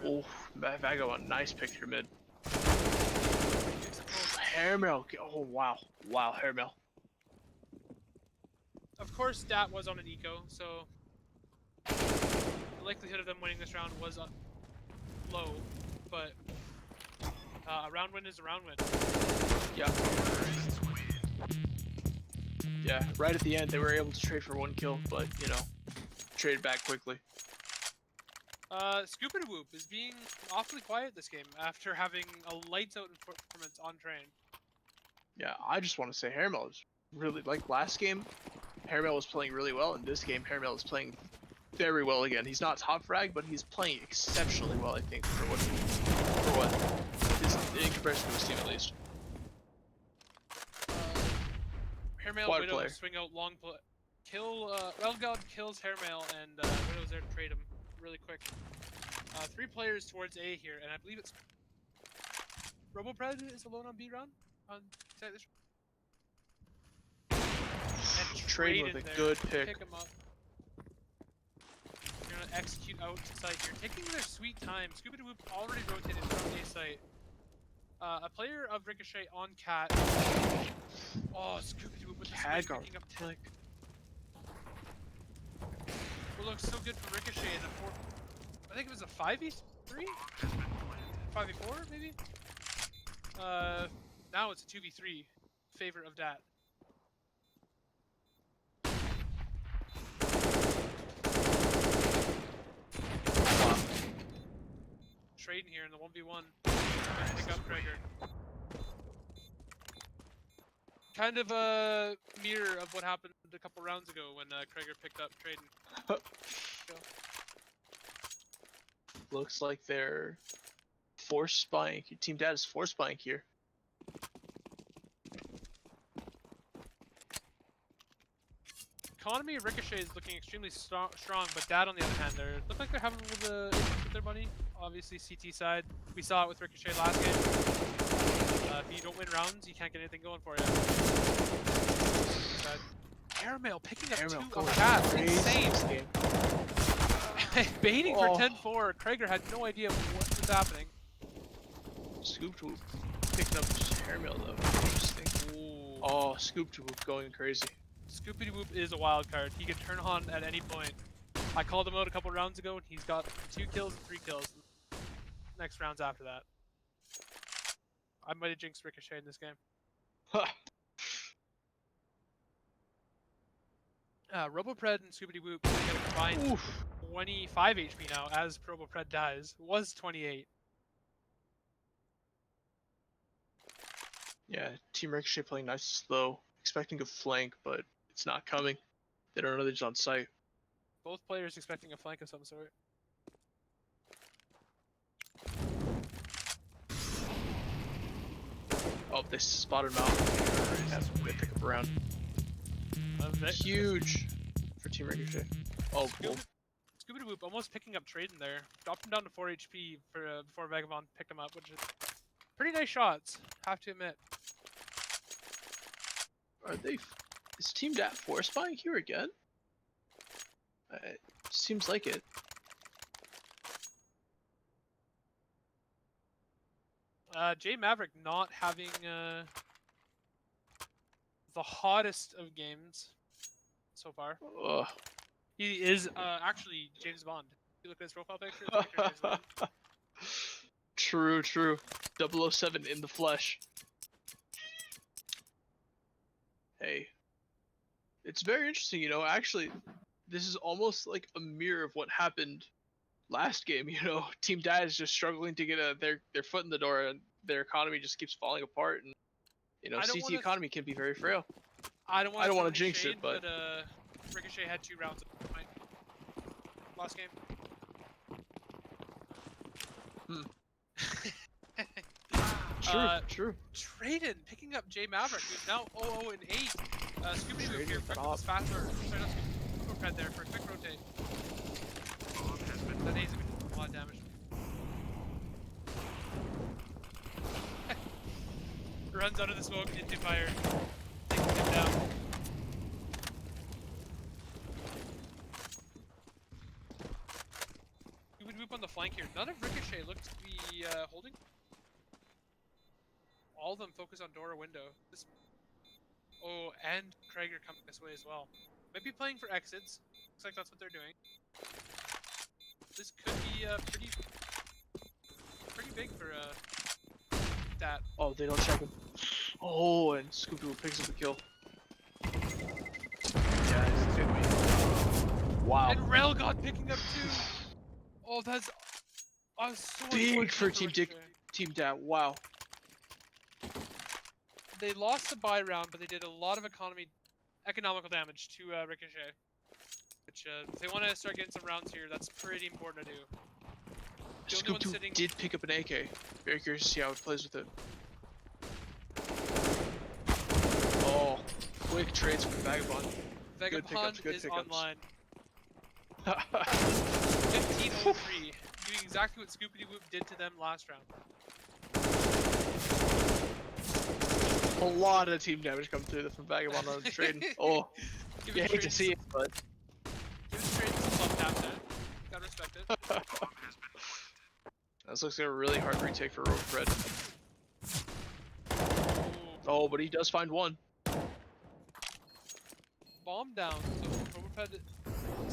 Oh, Vagabond, nice pick here mid. Hairmail. Oh wow, wow, Hairmail. Of course, DAT was on an eco, so the likelihood of them winning this round was low, but a round win is a round win. Yeah. Yeah, right at the end they were able to trade for 1 kill, but you know, traded back quickly. Scoop and Whoop is being awfully quiet this game after having a lights out performance on train. Yeah, I just want to say Hairmail is really, like last game, Hairmail was playing really well, and this game Hairmail is playing very well again. He's not top frag, but he's playing exceptionally well, I think, for what in comparison to his team at least. Hairmail Quad Widow player. swing out long play. Kill Relgod kills Hairmail and Widow's there to trade him really quick. 3 players towards A here, and I believe it's RoboPred is alone on B round. On side this. And Trade with a good pick. Pick him up. You're gonna execute out to site here, taking their sweet time. Scooby-Doo already rotated from A site. A player of Ricochet on Cat. Oh, Scooby-Doo with the Cat swing picking up flick. What looks so good for Ricochet in a 4. I think it was a 5v3? 5v4 maybe? Now it's a 2v3. Favor of DAT. Trading here in the 1v1. Pick up Krager. Kind of a mirror of what happened a couple rounds ago when Krager picked up trading. Looks like they're force spying. Team DAT is force spying here. Economy of Ricochet is looking extremely strong, but DAT on the other hand, they look like they're having a little bit issues with their money. Obviously, CT side. We saw it with Ricochet last game. If you don't win rounds, you can't get anything going for you. Airmail picking up 2 of DAT. Insane. Baiting for 10-4. Krager had no idea what was happening. Scoop to picking up airmail though. Interesting. Ooh. Oh, Scoop to going crazy. Scoopity-Whoop is a wild card. He can turn on at any point. I called him out a couple rounds ago, and he's got 2 kills and 3 kills. Next rounds after that. I might have jinxed Ricochet in this game. RoboPred and Scoopity-Whoop get a combined 25 HP now, as RoboPred dies. Was 28. Yeah, Team Ricochet playing nice and slow, expecting a flank, but it's not coming. They don't know they're just on site. Both players expecting a flank of some sort. Oh, they spotted him out. That's a good pickup around. Huge for Team Ricochet. Oh, cool. Scooby-Doo almost picking up trade in there. Dropped him down to 4 HP for, before Vagabond picked him up, which is pretty nice shots, have to admit. Are they? Is Team DAT force spying here again? Seems like it. J Maverick not having the hottest of games so far. Ugh. He is actually James Bond. If you look at his profile picture, it's James Bond. True, true. 007 in the flesh. Hey. It's very interesting, you know, actually, this is almost like a mirror of what happened last game, you know. Team DAT is just struggling to get their foot in the door, and their economy just keeps falling apart, and, you know, CT economy can be very frail. I don't want to jinx it, but Ricochet had 2 rounds of point last game. True. Traden picking up J Maverick, who's now 0-0 and 8. Scooby-Doo here, faster. Sorry, not Scooby-Doo there for a quick rotate. That A's a lot of damage. Runs out of the smoke into fire. Takes him down. Scooby-Doo on the flank here. None of Ricochet looks to be holding. All of them focus on door or window. Oh, and Krager coming this way as well. Might be playing for exits. Looks like that's what they're doing. This could be pretty big for DAT. Oh, they don't check him. Oh, and Scooby picks up a kill. Yeah, it's good me. Wow. And Railgod picking up 2. Oh, that's so big for Team DAT. Wow. They lost the buy round, but they did a lot of economical damage to Ricochet. Which, if they want to start getting some rounds here, that's pretty important to do. Scoop2 did pick up an AK. Very curious to see how it plays with it. Oh, quick trades from Vagabond. Vagabond is online. 15-03, doing exactly what Scoopity-Whoop did to them last round. A lot of team damage come through from Vagabond on the trading. Oh, Give you it hate to see it, but Give it trading some love tap there. Gotta respect it. this looks like a really hard retake for Robofred. Oh, but he does find one. Bomb down, so Roboped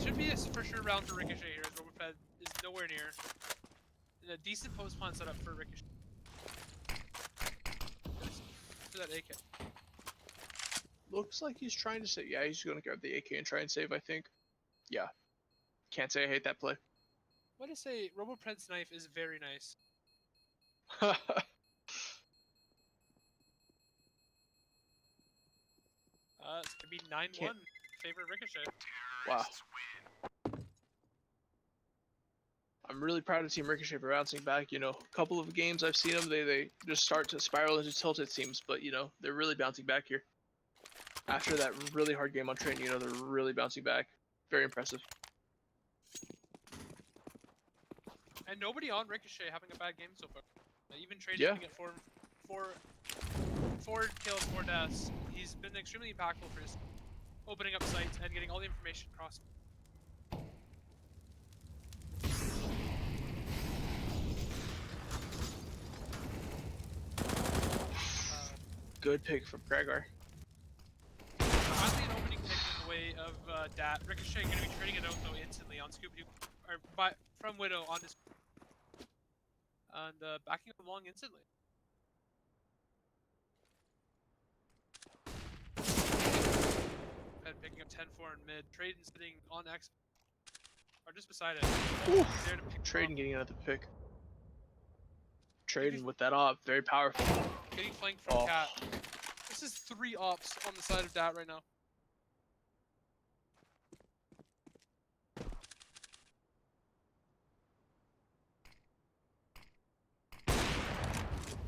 should be a for sure round for Ricochet here, as Roboped is nowhere near. And a decent post plant setup for Ricochet. For that AK. Looks like he's trying to save. Yeah, he's going to grab the AK and try and save, I think. Yeah. Can't say I hate that play. What to say, Roboped's knife is very nice. It's gonna be 9-1 favor Ricochet. Wow. I'm really proud of Team Ricochet for bouncing back. You know, a couple of games I've seen them, they just start to spiral into tilt, it seems. But, you know, they're really bouncing back here. After that really hard game on training, you know, they're really bouncing back. Very impressive. And nobody on Ricochet having a bad game so far. Even trading Yeah. to get four kills, 4 deaths. He's been extremely impactful for his opening up sites and getting all the information across. Good pick from Gregor. Finally an opening pick in the way of DAT. Ricochet going to be trading it out though instantly on Scooby-Doo, or from Widow on this, and backing up along instantly. And picking up 10-4 in mid. Trading sitting on X, or just beside it. Oof. There to pick Trading getting another pick. Trading with that op, very powerful. Getting flanked from Cat. This is 3 ops on the side of DAT right now.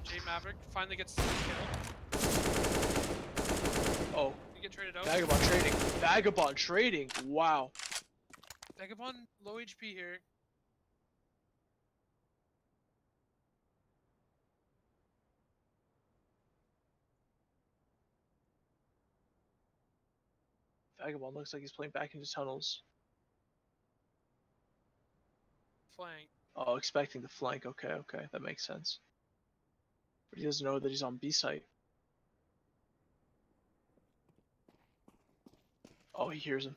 J Maverick finally gets his kill. Oh. You get traded out. Vagabond trading. Vagabond trading. Wow. Vagabond low HP here. Vagabond looks like he's playing back into tunnels. Flank. Oh, expecting the flank. Okay, okay. That makes sense. But he doesn't know that he's on B site. Oh, he hears him.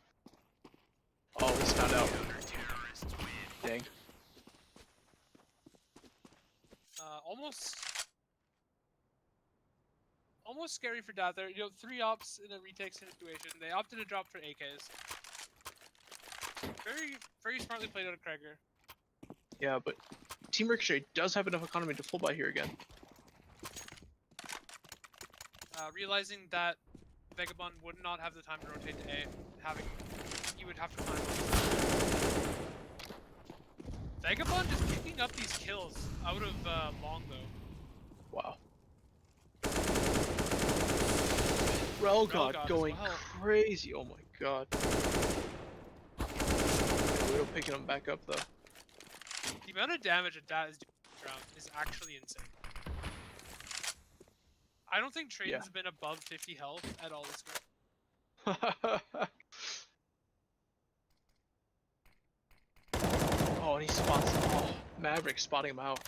Oh, he's found out. Dang. Almost scary for DAT there. You know, 3 ops in a retake situation. They opted to drop for AKs. Very smartly played out of Kreger. Yeah, but Team Ricochet does have enough economy to full buy here again. Realizing that Vagabond would not have the time to rotate to A, he would have to find. Vagabond just picking up these kills out of long though. Wow. Relgod going crazy. Oh my god. Widow picking him back up though. The amount of damage that is doing this round is actually insane. I don't think Traden's been above 50 health at all this game. Oh, and he spots him. Oh, Maverick spotting him out.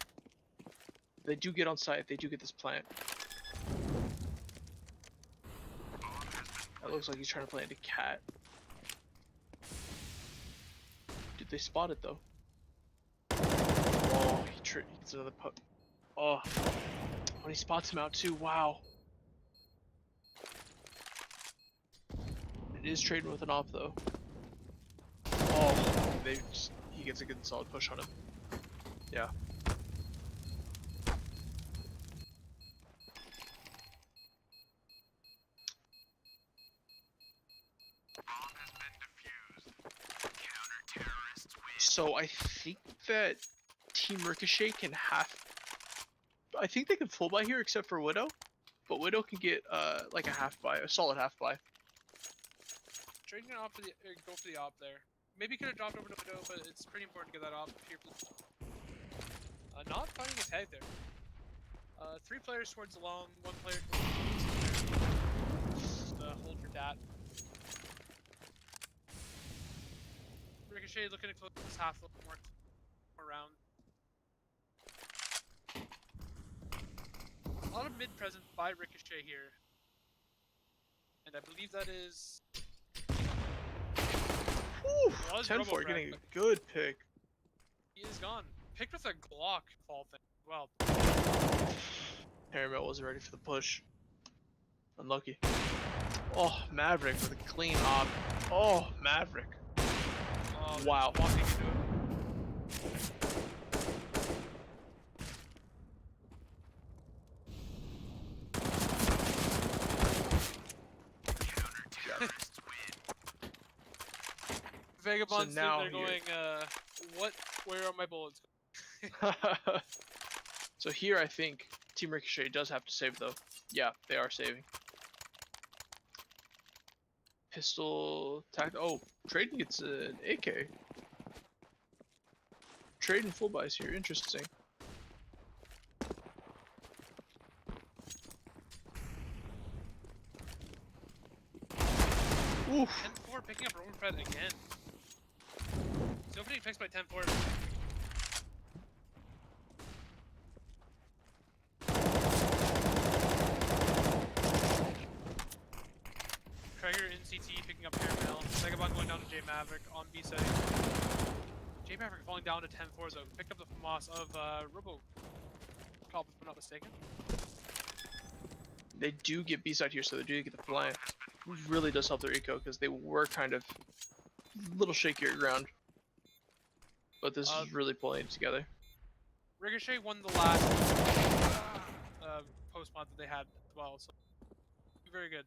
They do get on site. They do get this plant. That looks like he's trying to play into Cat. Did they spot it though? Oh, he gets another put. Oh, when he spots him out too. Wow. It is trading with an op though. Oh, he gets a good solid push on him. Yeah. So I think that Team Ricochet can I think they can full buy here except for Widow, but Widow can get like a half buy, a solid half buy. Trading an op for go for the op there. Maybe could have dropped over to Widow, but it's pretty important to get that op here. Not finding a tag there. 3 players towards the long, 1 player towards the Ricochet looking to close this half a little more around. A lot of mid presence by Ricochet here. And I believe that is... Whew, was 10-4 RoboFrag, getting a but good pick. he is gone. Picked with a Glock fall thing as well. Paramount wasn't ready for the push. Unlucky. Oh, Maverick with a clean op. Oh, Maverick. Oh, they're Wow. just walking into it. Vagabond's So sitting now there going, where are my bullets? So here I think Team Ricochet does have to save though. Yeah, they are saving. Pistol tact. Oh, Trading gets an AK. Trading full buys here. Interesting. Oof. 10-4 picking up RoboFrag again. He's opening picks by 10-4. Traeger in CT picking up Caramel. Vagabond going down to J Maverick on B side. J Maverick falling down to 10-4 though. Picked up the FAMAS of Robo Cop if I'm not mistaken. They do get B-side here, so they do get the flank. Really does help their eco because they were kind of a little shakier ground. But this is really pulling it together. Ricochet won the last post mod that they had as well, so very good.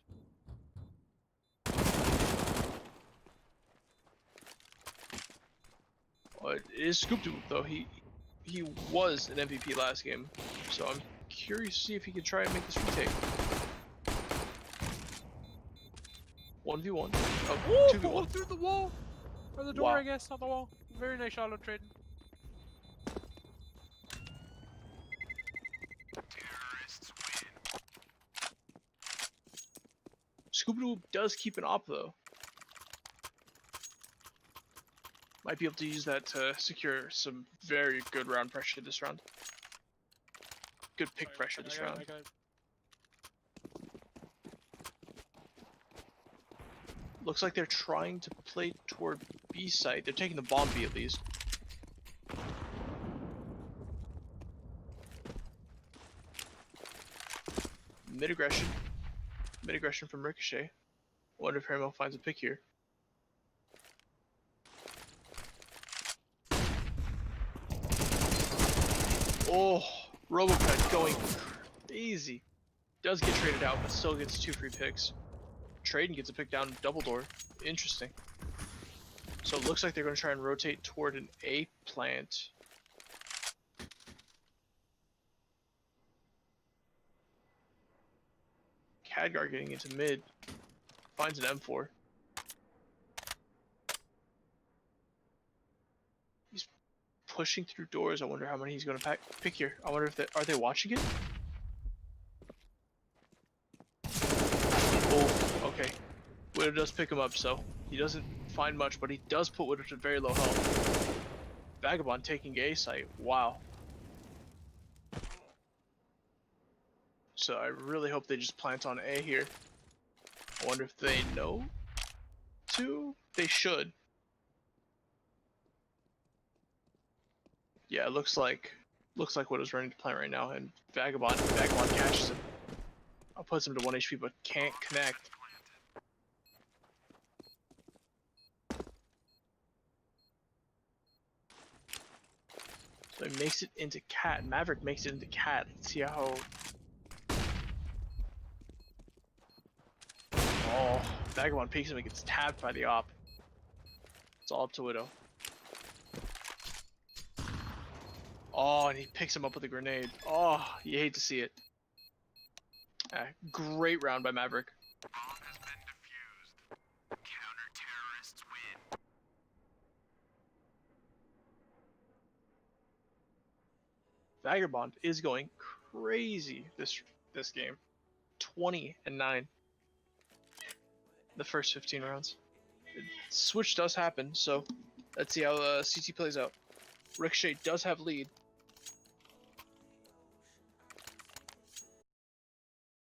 It is Scoop Doop though. He was an MVP last game, so I'm curious to see if he can try and make this retake. 1v1. Oh, 2v1. Through the wall! Or the door, Wow. I guess, not the wall. Very nice shot of Trading. Scoop Doop does keep an op though. Might be able to use that to secure some very good round pressure this round. Good pick pressure this round. Looks like they're trying to play toward B site. They're taking the bomb B at least. Mid aggression. Mid aggression from Ricochet. Wonder if Paramount finds a pick here. Oh, RoboCut going crazy. Does get traded out, but still gets 2 free picks. Trading gets a pick down double door. Interesting. So it looks like they're going to try and rotate toward an A plant. Khadgar getting into mid. Finds an M4. He's pushing through doors. I wonder how many he's going to pick here. I wonder if are they watching it? Oh, okay. Widow does pick him up, so he doesn't find much, but he does put Widow to very low health. Vagabond taking A site. Wow. So I really hope they just plant on A here. I wonder if they know to? They should. Yeah, it looks like Widow's running to plant right now, and Vagabond catches him. I'll put him to 1 HP, but can't connect. So he makes it into Cat. Maverick makes it into Cat. Let's see how. Oh, Vagabond peeks him and gets tapped by the op. It's all up to Widow. Oh, and he picks him up with a grenade. Oh, you hate to see it. Great round by Maverick. Bomb has been defused. Counter-terrorists win. Vagabond is going crazy this game. 20-9. The first 15 rounds. Switch does happen, so Let's see how CT plays out. Ricochet does have lead.